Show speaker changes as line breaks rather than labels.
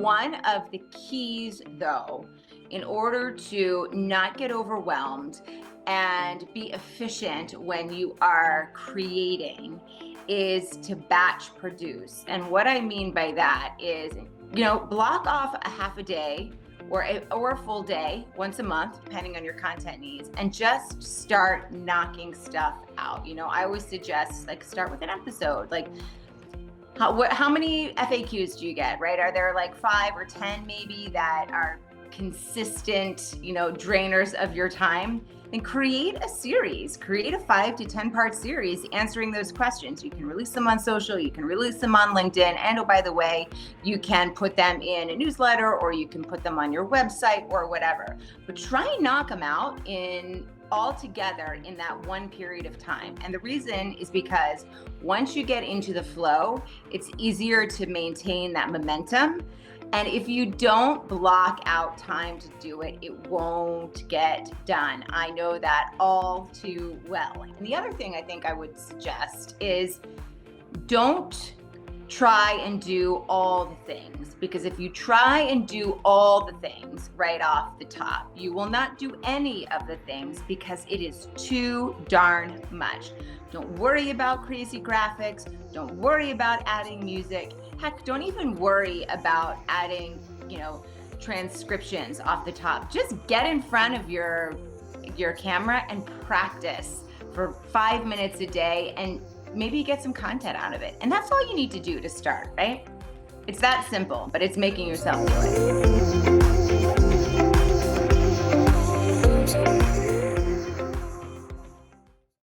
one of the keys, though, in order to not get overwhelmed and be efficient when you are creating is to batch produce. And what I mean by that is, block off a half a day or a full day once a month, depending on your content needs, and just start knocking stuff out. I always suggest start with an episode. How many FAQs do you get, right? Are there 5 or 10 maybe that are consistent, drainers of your time? And create a series, create a 5 to 10 part series answering those questions. You can release them on social, you can release them on LinkedIn, and oh, by the way, you can put them in a newsletter or you can put them on your website or whatever. But try and knock them out all together in that one period of time. And the reason is because once you get into the flow, it's easier to maintain that momentum. And if you don't block out time to do it, it won't get done. I know that all too well. And the other thing I think I would suggest is don't try and do all the things, because if you try and do all the things right off the top, you will not do any of the things because it is too darn much. Don't worry about crazy graphics. Don't worry about adding music. Heck, don't even worry about adding, transcriptions off the top. Just get in front of your camera and practice for 5 minutes a day and maybe get some content out of it. And that's all you need to do to start, right? It's that simple, but it's making yourself do it.